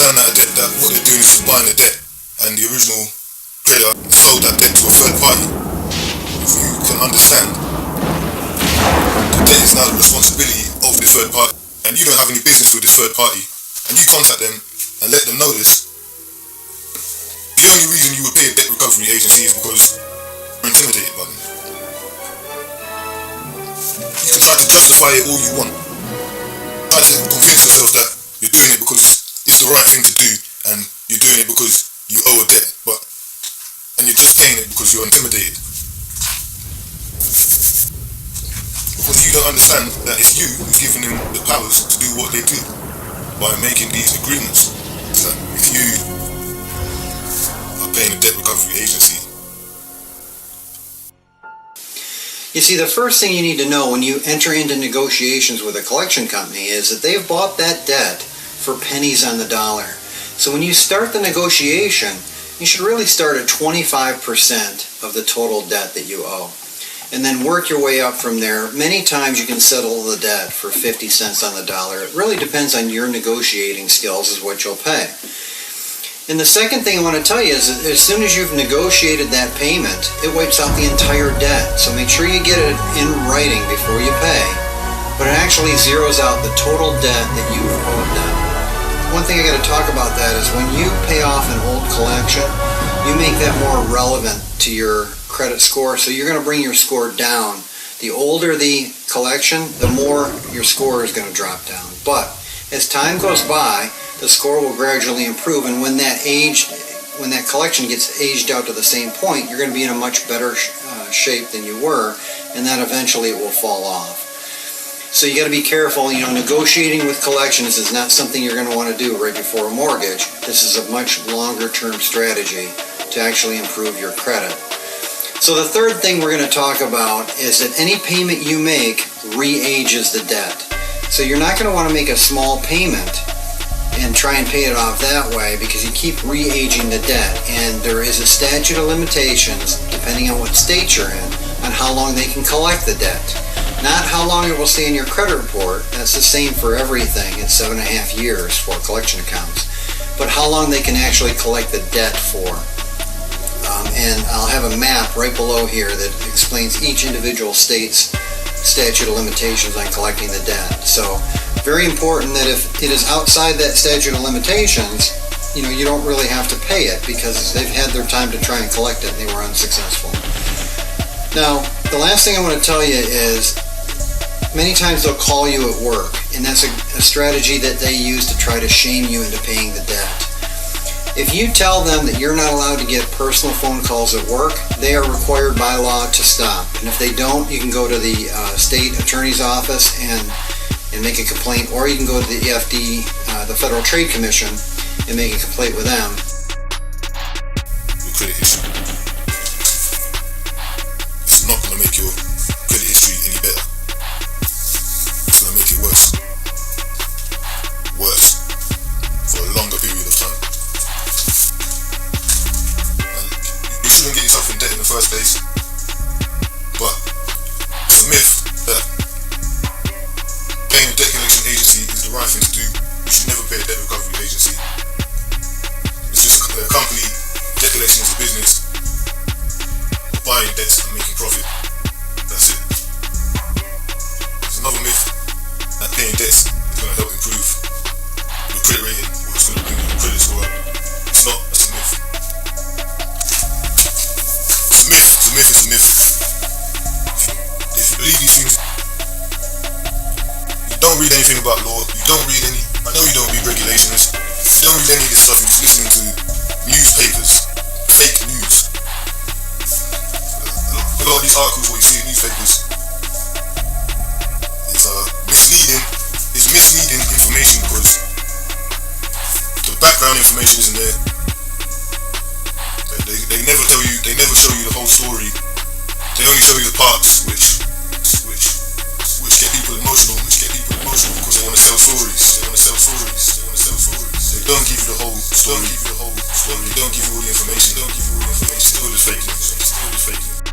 ran out of debt, that what they're doing is just buying the debt, and the original trader sold that debt to a third party. If you can understand, the debt is now the responsibility of the third party, and you don't have any business with this third party, and you contact them and let them know this. The only reason you would pay a debt recovery agency is because you're intimidated by them. You can try to justify it all you want. Try to convince yourself that you're doing it because it's the right thing to do, and you're doing it because you owe a debt, and you're just paying it because you're intimidated. Because you don't understand that it's you who's giving them the powers to do what they do by making these agreements. So if you are paying a debt recovery agency. You see, the first thing you need to know when you enter into negotiations with a collection company is that they've bought that debt for pennies on the dollar. So when you start the negotiation, you should really start at 25% of the total debt that you owe, and then work your way up from there. Many times you can settle the debt for 50 cents on the dollar. It really depends on your negotiating skills is what you'll pay. And the second thing I want to tell you is that as soon as you've negotiated that payment, it wipes out the entire debt. So make sure you get it in writing before you pay, but it actually zeroes out the total debt that you've owed them. One thing I got to talk about that is when you pay off an old collection, you make that more relevant to your credit score, so you're going to bring your score down. The older the collection, the more your score is going to drop down. But as time goes by, the score will gradually improve, and when that collection gets aged out to the same point, you're going to be in a much better shape than you were, and then eventually it will fall off. So you got to be careful. Negotiating with collections is not something you're going to want to do right before a mortgage. This is a much longer term strategy to actually improve your credit. So the third thing we're going to talk about is that any payment you make re-ages the debt. So you're not going to want to make a small payment and try and pay it off that way, because you keep re-aging the debt, and there is a statute of limitations, depending on what state you're in, on how long they can collect the debt. Not how long it will stay in your credit report. That's the same for everything. It's 7.5 years for collection accounts. But how long they can actually collect the debt for. And I'll have a map right below here that explains each individual state's statute of limitations on collecting the debt. So very important that if it is outside that statute of limitations, you don't really have to pay it, because they've had their time to try and collect it and they were unsuccessful. Now, the last thing I want to tell you is many times they'll call you at work, and that's a strategy that they use to try to shame you into paying the debt. If you tell them that you're not allowed to get personal phone calls at work, they are required by law to stop. And if they don't, you can go to the state attorney's office and make a complaint, or you can go to the F.E.E., the Federal Trade Commission, and make a complaint with them. Your credit history. It's not going to make your credit history any better. It's going to make it worse. Worse. For a longer period of time. And you shouldn't get yourself in debt in the first place. But it's a myth that paying a debt collection agency is the right thing to do. You should never pay a debt recovery agency. It's just a company. Debt collection is a business. Buying debts and making profit. That's it. There's another myth that paying debts is going to help improve your credit rating, or it's going to bring your credit score up. It's not. That's a myth. It's a myth. It's a myth. It's a myth. If you believe these things, you don't read anything about law. You don't read any. I know you don't read regulations. You don't read any of this stuff. You're just listening to newspapers, fake news. A lot of these articles, what you see in newspapers, is misleading. It's misleading information because the background information isn't there. They never tell you. They never show you the whole story. They only show you the parts which get people emotional. Because they want to sell stories. They don't give you the whole story. They don't give you all the information. Still the fake news.